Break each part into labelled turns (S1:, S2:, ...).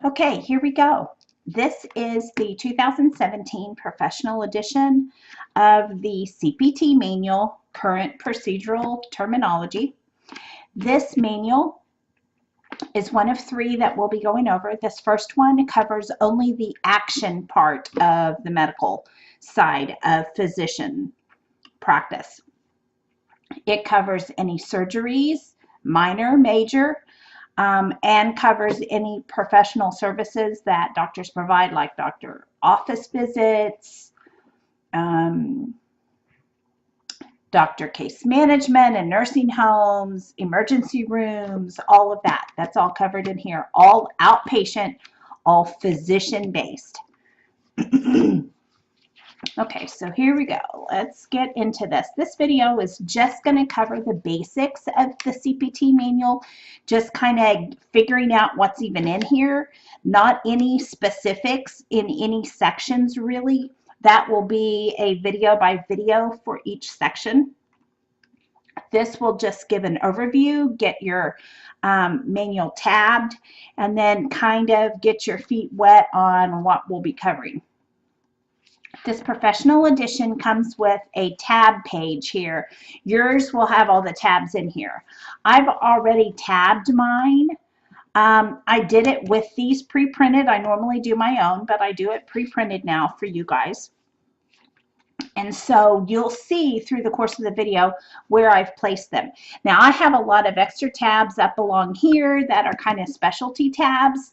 S1: Okay, here we go. This is the 2017 professional edition of the CPT manual, Current Procedural Terminology. This manual is one of three that we'll be going over. This first one covers only the action part of the medical side of physician practice. It covers any surgeries, minor, major, and covers any professional services that doctors provide, like doctor office visits, doctor case management and nursing homes, emergency rooms, all of that. That's all covered in here. All outpatient, all physician-based. Okay, so here we go. Let's get into this. This video is just going to cover the basics of the CPT manual, just kind of figuring out what's even in here, not any specifics in any sections really. That will be a video by video for each section. This will just give an overview, get your manual tabbed, and then kind of get your feet wet on what we'll be covering. This professional edition comes with a tab page here. Yours will have all the tabs in here. I've already tabbed mine. I did it with these pre-printed. I normally do my own, but I do it pre-printed now for you guys. And so you'll see through the course of the video where I've placed them. Now I have a lot of extra tabs up along here that are kind of specialty tabs.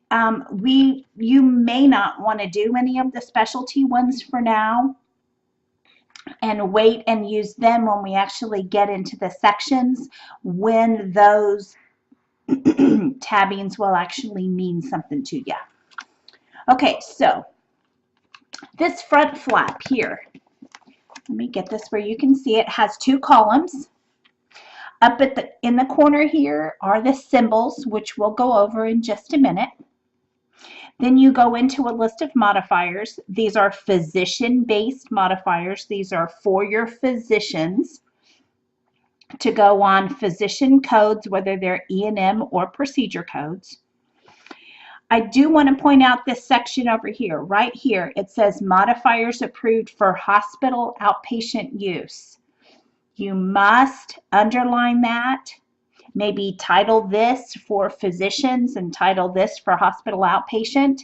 S1: You may not want to do any of the specialty ones for now and wait and use them when we actually get into the sections, when those tabbings will actually mean something to you. Okay, so this front flap here, let me get this where you can see it, has two columns. Up at in the corner here are the symbols, which we'll go over in just a minute. Then you go into a list of modifiers. These are physician-based modifiers. These are for your physicians to go on physician codes, whether they're E&M or procedure codes. I do want to point out this section over here. Right here, it says modifiers approved for hospital outpatient use. You must underline that. Maybe title this for physicians and title this for hospital outpatient.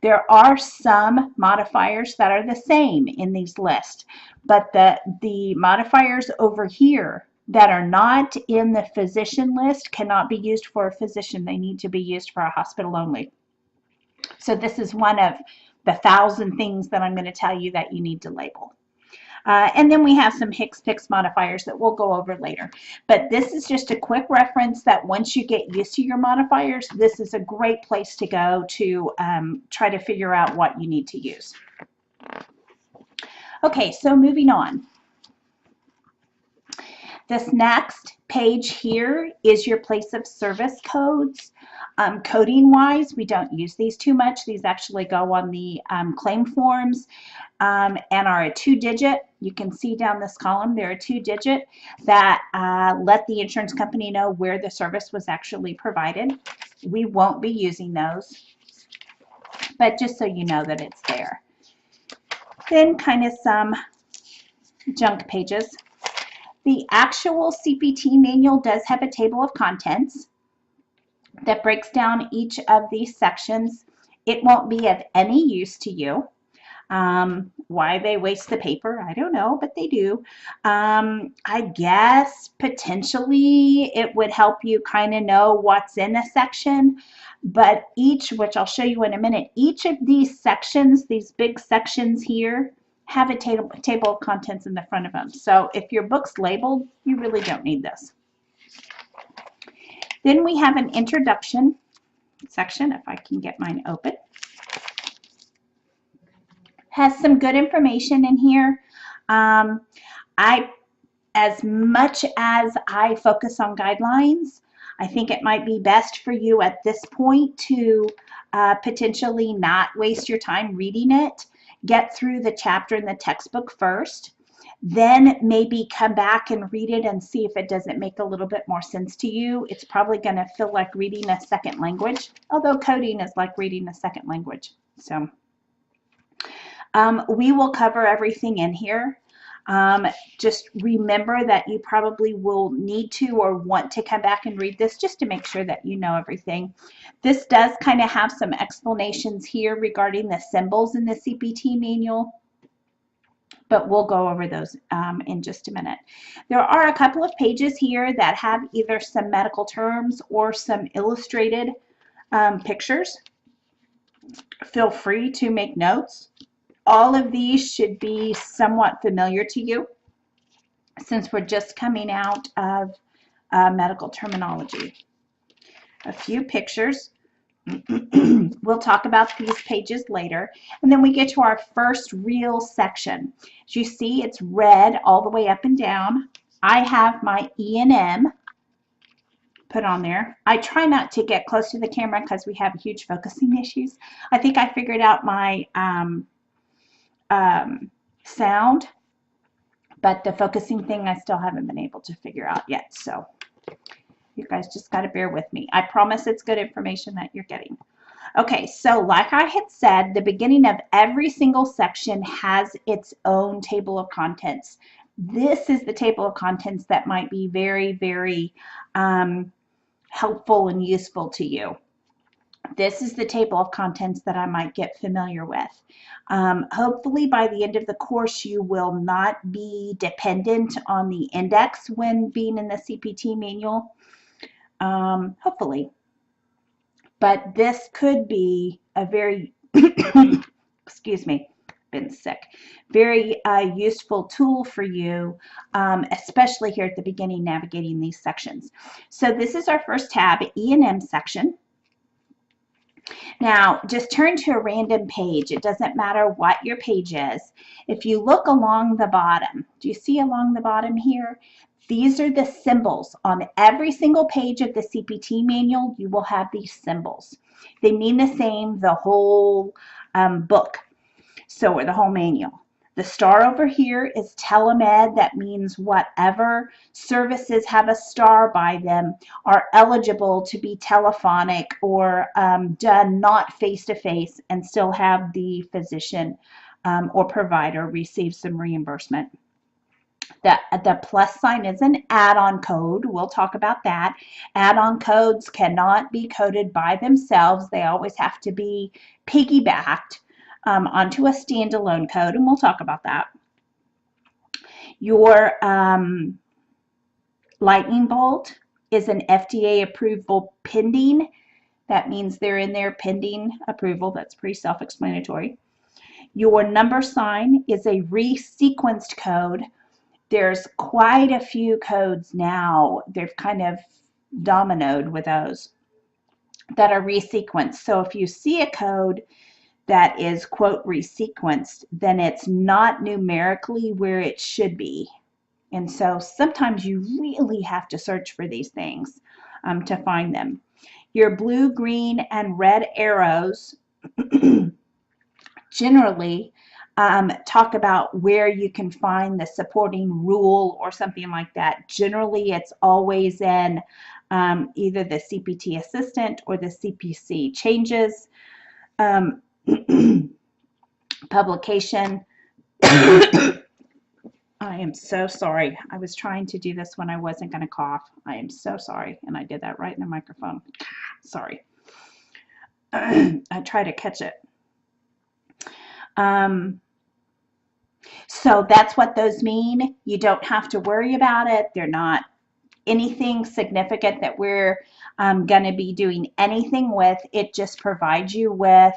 S1: There are some modifiers that are the same in these lists, but the modifiers over here that are not in the physician list cannot be used for a physician. They need to be used for a hospital only. So this is one of the 1,000 things that I'm going to tell you that you need to label. And then we have some HCPCS modifiers that we'll go over later. But this is just a quick reference that once you get used to your modifiers, this is a great place to go to try to figure out what you need to use. Okay, so moving on. This next page here is your place of service codes. Coding wise, we don't use these too much. These actually go on the claim forms and are a 2-digit. You can see down this column, they're a 2-digit that let the insurance company know where the service was actually provided. We won't be using those, but just so you know that it's there. Then kind of some junk pages. The actual CPT manual does have a table of contents that breaks down each of these sections. It won't be of any use to you. Why they waste the paper, I don't know, but they do. I guess potentially it would help you kind of know what's in a section, but each, which I'll show you in a minute, each of these sections, these big sections here, have a table of contents in the front of them. So if your book's labeled, you really don't need this. Then we have an introduction section, if I can get mine open. Has some good information in here. As much as I focus on guidelines, I think it might be best for you at this point to potentially not waste your time reading it. Get through the chapter in the textbook first. then maybe come back and read it and see if it doesn't make a little bit more sense to you. It's probably going to feel like reading a second language, although coding is like reading a second language. So we will cover everything in here. Just remember that you probably will need to or want to come back and read this just to make sure that you know everything. This does kind of have some explanations here regarding the symbols in the CPT manual, but we'll go over those in just a minute. There are a couple of pages here that have either some medical terms or some illustrated pictures. Feel free to make notes. All of these should be somewhat familiar to you since we're just coming out of medical terminology. A few pictures. We'll talk about these pages later. And then we get to our first real section. As you see, it's red all the way up and down. I have my E&M put on there. I try not to get close to the camera because we have huge focusing issues. I think I figured out my sound, but the focusing thing I still haven't been able to figure out yet. So you guys just got to bear with me. I promise it's good information that you're getting. Okay, so like I had said, the beginning of every single section has its own table of contents. This is the table of contents that might be very, very helpful and useful to you. This is the table of contents that I might get familiar with. Hopefully by the end of the course you will not be dependent on the index when being in the CPT manual. Hopefully. But this could be a very, excuse me, been sick, very useful tool for you, especially here at the beginning navigating these sections. So this is our first tab, E&M section. Now, just turn to a random page. It doesn't matter what your page is. If you look along the bottom, do you see along the bottom here? These are the symbols. On every single page of the CPT manual, you will have these symbols. They mean the same, the whole book, so or the whole manual. The star over here is telemed. That means whatever services have a star by them are eligible to be telephonic or done not face-to-face and still have the physician or provider receive some reimbursement. The plus sign is an add-on code. We'll talk about that. Add-on codes cannot be coded by themselves. They always have to be piggybacked onto a standalone code, and we'll talk about that. Your lightning bolt is an FDA approval pending. That means they're in there pending approval. That's pretty self-explanatory. Your number sign is a resequenced code. There's quite a few codes now. They've kind of dominoed with those that are resequenced. So if you see a code that is, quote, resequenced, then it's not numerically where it should be. And so sometimes you really have to search for these things to find them. Your blue, green, and red arrows generally talk about where you can find the supporting rule or something like that. Generally, it's always in either the CPT assistant or the CPC changes. Publication. I am so sorry. I was trying to do this when I wasn't going to cough. I am so sorry. And I did that right in the microphone. Sorry. I try to catch it. So that's what those mean. You don't have to worry about it. They're not anything significant that we're going to be doing anything with. It just provides you with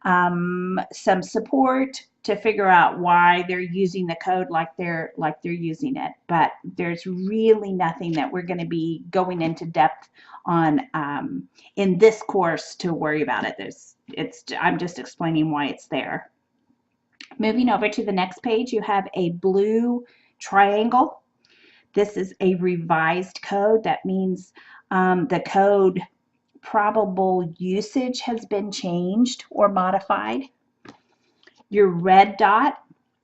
S1: some support to figure out why they're using the code like they're using it. But there's really nothing that we're going to be going into depth on in this course to worry about it. I'm just explaining why it's there. Moving over to the next page, you have a blue triangle. This is a revised code. That means the code probable usage has been changed or modified. Your red dot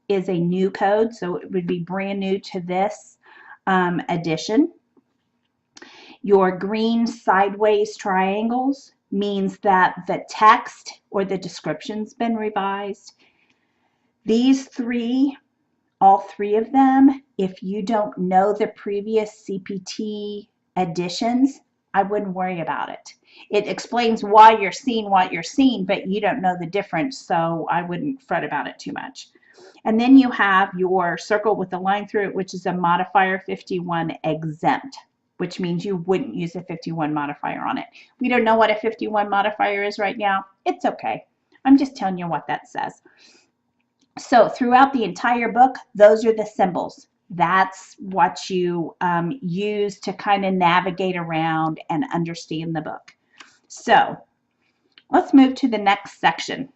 S1: is a new code, so it would be brand new to this edition. Your green sideways triangles means that the text or the description's been revised. These three, all three of them, if you don't know the previous CPT editions, I wouldn't worry about it. It explains why you're seeing what you're seeing, but you don't know the difference, so I wouldn't fret about it too much. And then you have your circle with a line through it, which is a modifier 51 exempt, which means you wouldn't use a 51 modifier on it. We don't know what a 51 modifier is right now. It's okay. I'm just telling you what that says. So throughout the entire book, those are the symbols. That's what you use to kind of navigate around and understand the book. So let's move to the next section.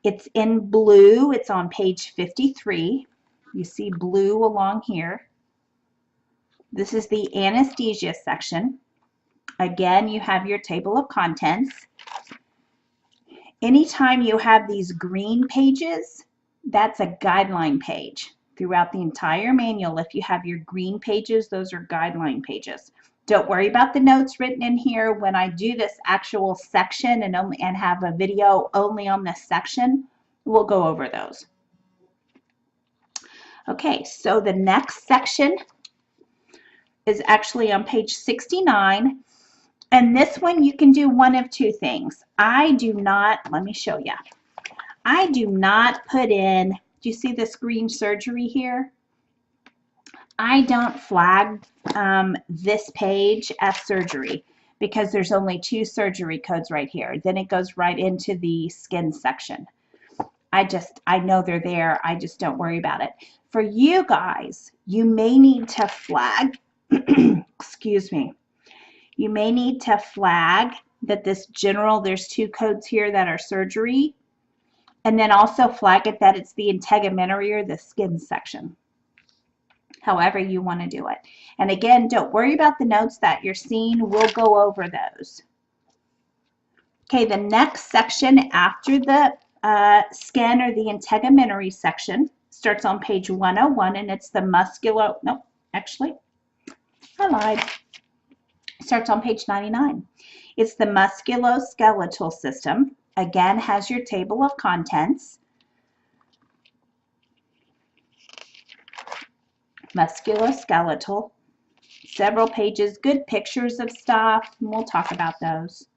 S1: It's in blue. It's on page 53. You see blue along here. This is the anesthesia section. Again, you have your table of contents. Anytime you have these green pages, that's a guideline page. Throughout the entire manual, if you have your green pages, those are guideline pages. Don't worry about the notes written in here. When I do this actual section and have a video only on this section, we'll go over those. Okay, so the next section is actually on page 69. And this one you can do one of two things. I do not, let me show you. I do not put in, do you see this green surgery here? I don't flag this page as surgery because there's only 2 surgery codes right here. Then it goes right into the skin section. I know they're there. I just don't worry about it. For you guys, you may need to flag, excuse me. You may need to flag that this general, there's 2 codes here that are surgery, and then also flag it that it's the integumentary or the skin section. However you want to do it. And again, don't worry about the notes that you're seeing. We'll go over those. Okay, the next section after the skin or the integumentary section starts on page 101, and it's the I lied. Starts on page 99. It's the musculoskeletal system. Again, has your table of contents. Musculoskeletal. Several pages, good pictures of stuff, and we'll talk about those.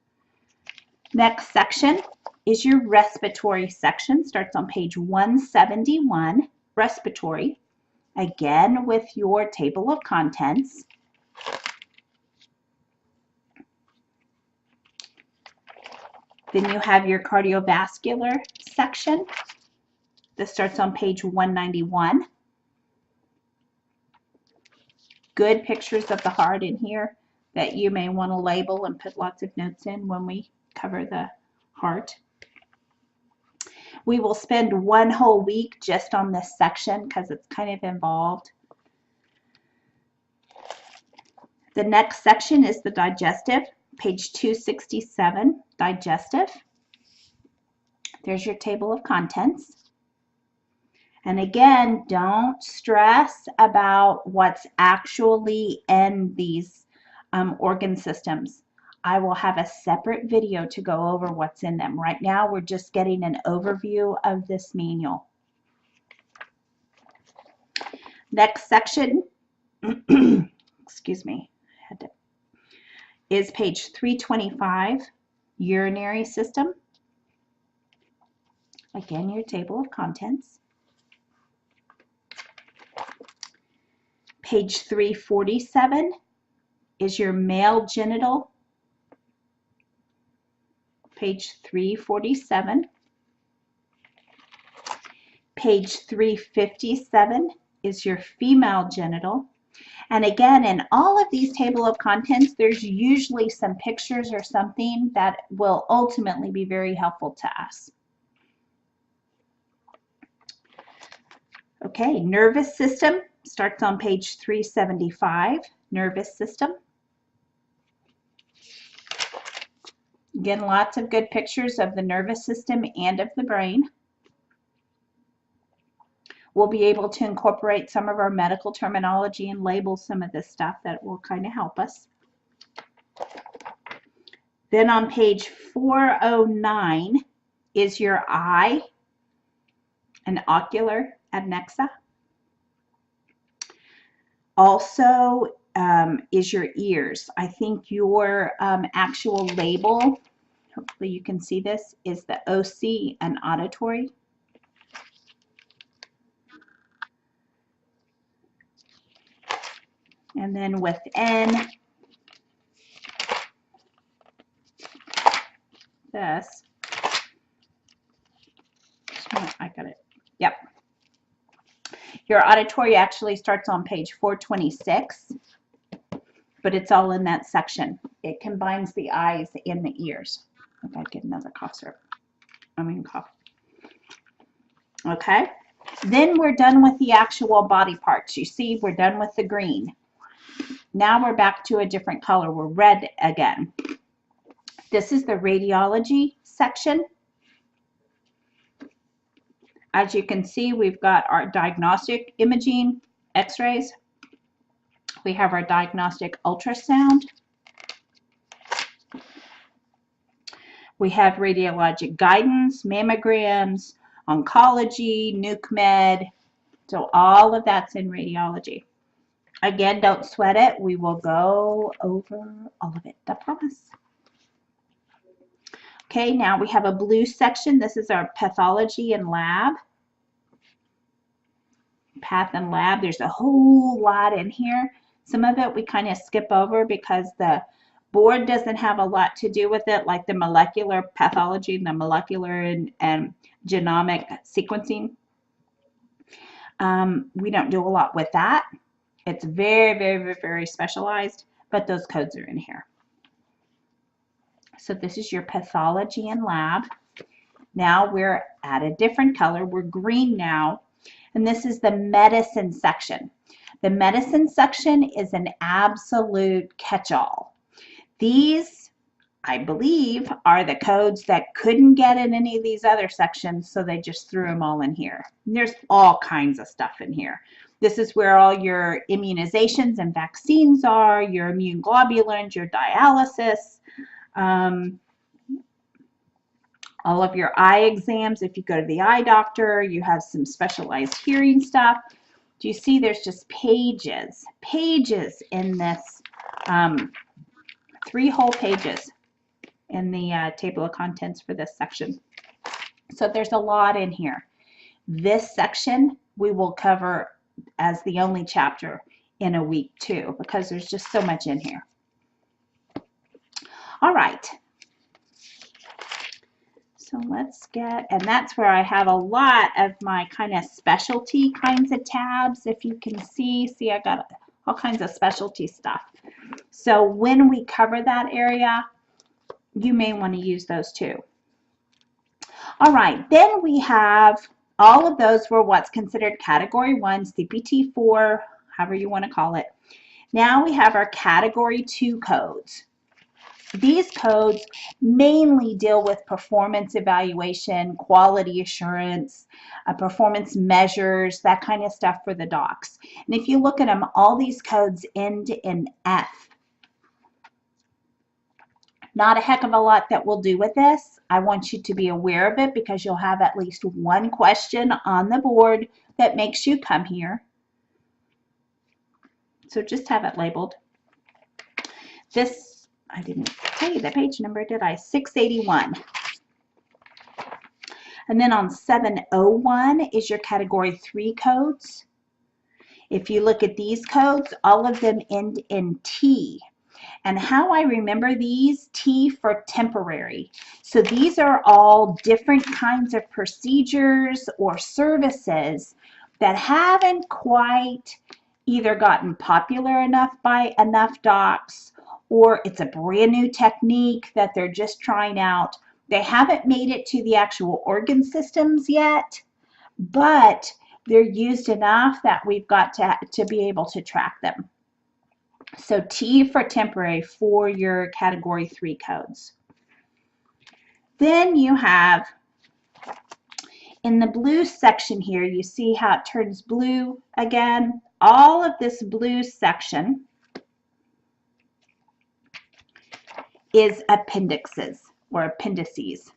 S1: Next section is your respiratory section. Starts on page 171. Respiratory. Again, with your table of contents. Then you have your cardiovascular section. This starts on page 191. Good pictures of the heart in here that you may want to label and put lots of notes in when we cover the heart. We will spend one whole week just on this section because it's kind of involved. The next section is the digestive. Page 267, digestive. There's your table of contents. And again, don't stress about what's actually in these organ systems. I will have a separate video to go over what's in them. Right now, we're just getting an overview of this manual. Next section, excuse me, is page 325, urinary system. Again, your table of contents. Page 347 is your male genital. Page 347. Page 357 is your female genital. And again, in all of these table of contents, there's usually some pictures or something that will ultimately be very helpful to us. Okay, nervous system starts on page 375, nervous system. Again, lots of good pictures of the nervous system and of the brain. We'll be able to incorporate some of our medical terminology and label some of this stuff that will kind of help us. Then on page 409 is your eye and ocular adnexa. Also is your ears. I think your actual label, hopefully you can see this, is the OC and auditory. And then within this, I got it. Yep. Your auditory actually starts on page 426, but it's all in that section. It combines the eyes and the ears. If I get another cough syrup. Cough. Okay. Then we're done with the actual body parts. You see, we're done with the green. Now we're back to a different color. We're red again. This is the radiology section. As you can see, we've got our diagnostic imaging, x-rays. We have our diagnostic ultrasound. We have radiologic guidance, mammograms, oncology, nuke med. So all of that's in radiology. Again, don't sweat it. We will go over all of it, I promise. Okay, now we have a blue section. This is our pathology and lab. Path and lab, there's a whole lot in here. Some of it we kind of skip over because the board doesn't have a lot to do with it, like the molecular pathology and the molecular and genomic sequencing. We don't do a lot with that. It's very, very, very specialized, but those codes are in here. So this is your pathology and lab. Now we're at a different color. We're green now, and this is the medicine section. The medicine section is an absolute catch-all. These, I believe, are the codes that couldn't get in any of these other sections, so they just threw them all in here. And there's all kinds of stuff in here. This is where all your immunizations and vaccines are, your immune globulins, your dialysis, all of your eye exams. If you go to the eye doctor, you have some specialized hearing stuff. Do you see there's just pages in this, 3 whole pages in the table of contents for this section. So there's a lot in here. This section we will cover as the only chapter in a week too, because there's just so much in here. All right. So let's get, and that's where I have a lot of my kind of specialty kinds of tabs. If you can see I got all kinds of specialty stuff. So when we cover that area, you may want to use those too. All right, then we have all of those were what's considered category 1, CPT 4, however you want to call it. Now we have our category 2 codes. These codes mainly deal with performance evaluation, quality assurance, performance measures, that kind of stuff for the docs. And if you look at them, all these codes end in F. Not a heck of a lot that we'll do with this. I want you to be aware of it because you'll have at least one question on the board that makes you come here. So just have it labeled. This, I didn't tell you the page number, did I? 681. And then on 701 is your category 3 codes. If you look at these codes, all of them end in T. And how I remember these, T for temporary. So these are all different kinds of procedures or services that haven't quite either gotten popular enough by enough docs, or it's a brand new technique that they're just trying out. They haven't made it to the actual organ systems yet, but they're used enough that we've got to be able to track them. So T for temporary for your category 3 codes. Then you have In the blue section here, you see how it turns blue again? All of this blue section is appendixes or appendices,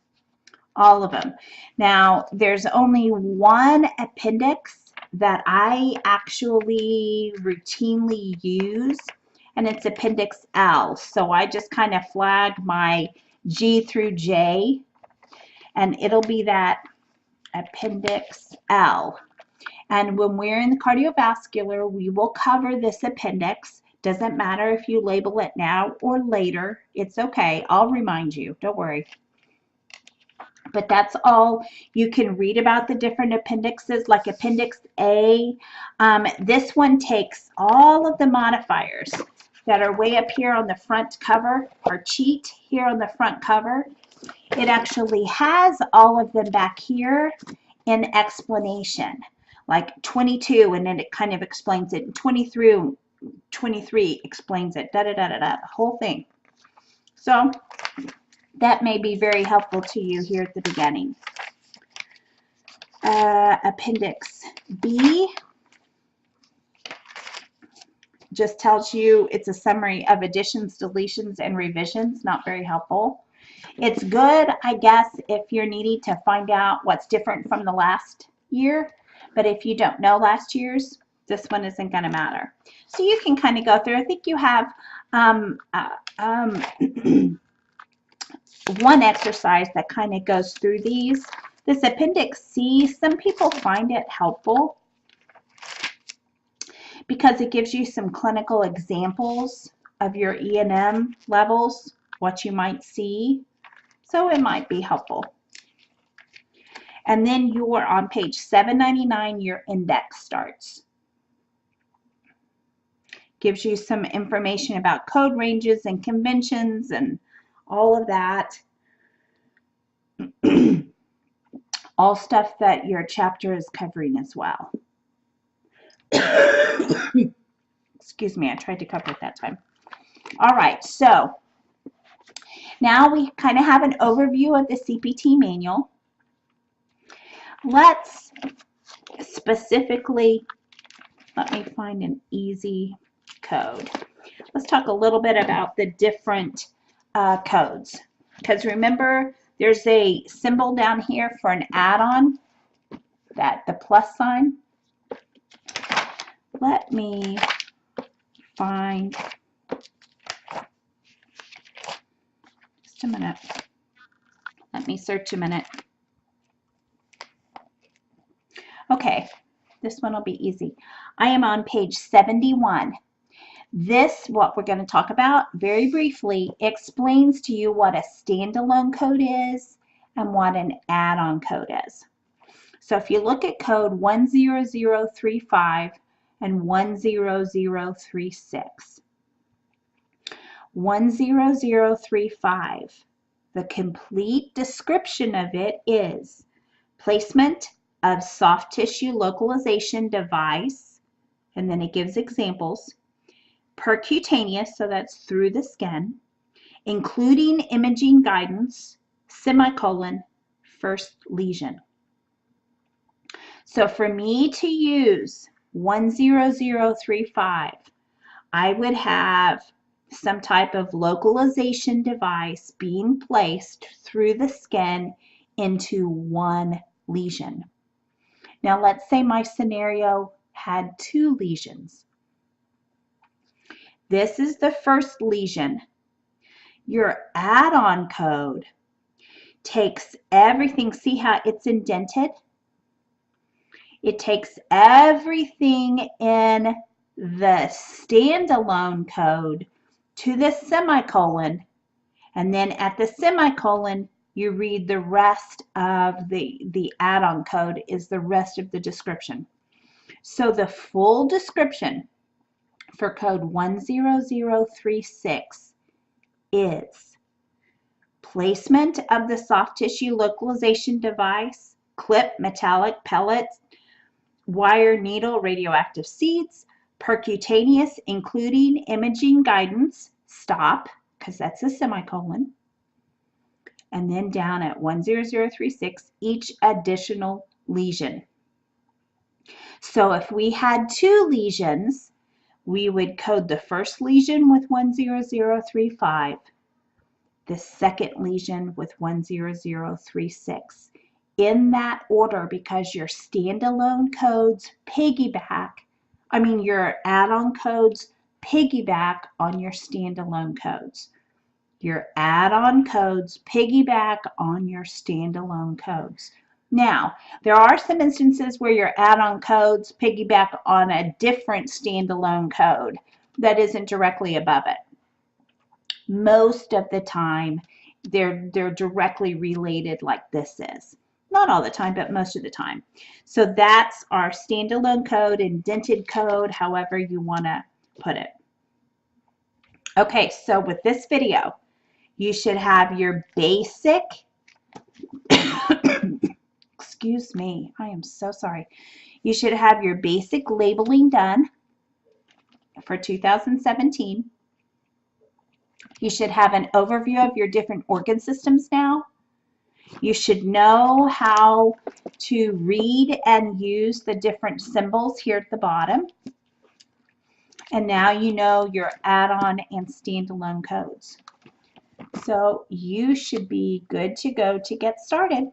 S1: all of them. Now, there's only one appendix that I actually routinely use, and it's Appendix L. So I just kind of flag my G through J, and it'll be that Appendix L. And when we're in the cardiovascular, we will cover this appendix. Doesn't matter if you label it now or later. It's okay. I'll remind you. Don't worry. But that's all. You can read about the different appendixes, like Appendix A. This one takes all of the modifiers that are way up here on the front cover, or cheat here on the front cover. It actually has all of them back here in explanation, like 22, and then it kind of explains it. 23 explains it, the whole thing. So that may be very helpful to you here at the beginning. Appendix B just tells you it's a summary of additions, deletions, and revisions. Not very helpful. It's good, I guess, if you're needing to find out what's different from the last year, but if you don't know last year's, this one isn't going to matter. So you can kind of go through. I think you have one exercise that kind of goes through these. This Appendix C, some people find it helpful because it gives you some clinical examples of your E&M levels, what you might see. So it might be helpful. And then you're on page 799, your index starts. Gives you some information about code ranges and conventions and all of that. All stuff that your chapter is covering as well. Excuse me, I tried to cover it that time. All right, so now we kind of have an overview of the CPT manual. Let's specifically, let me find an easy code. Let's talk a little bit about the different codes. Because remember, there's a symbol down here for an add-on, the plus sign. Let me find, just a minute. Let me search a minute. Okay, this one will be easy. I am on page 71. This, what we're going to talk about very briefly, explains to you what a standalone code is and what an add-on code is. So if you look at code 10035 and 10036. 10035, the complete description of it is placement of soft tissue localization device, and then it gives examples, percutaneous, so that's through the skin, including imaging guidance, semicolon, first lesion. So for me to use 10035, I would have some type of localization device being placed through the skin into one lesion. Now let's say my scenario had 2 lesions. This is the first lesion. Your add-on code takes everything, see how it's indented? It takes everything in the standalone code to the semicolon, and then at the semicolon you read the rest of the add-on code is the rest of the description. So the full description for code 10036 is placement of the soft tissue localization device, clip, metallic, pellets, wire, needle, radioactive seeds, percutaneous, including imaging guidance, stop, because that's a semicolon. And then down at 10036, each additional lesion. So if we had 2 lesions, we would code the first lesion with 10035, the second lesion with 10036, in that order, because your standalone codes your add-on codes piggyback on your standalone codes. Your add-on codes piggyback on your standalone codes. Now, there are some instances where your add-on codes piggyback on a different standalone code that isn't directly above it. Most of the time, they're directly related like this is. Not all the time, but most of the time. So that's our standalone code, indented code, however you want to put it. Okay, so with this video, you should have your basic, excuse me, I am so sorry. You should have your basic labeling done for 2017. You should have an overview of your different organ systems now. You should know how to read and use the different symbols here at the bottom. And now you know your add-on and standalone codes. So you should be good to go to get started.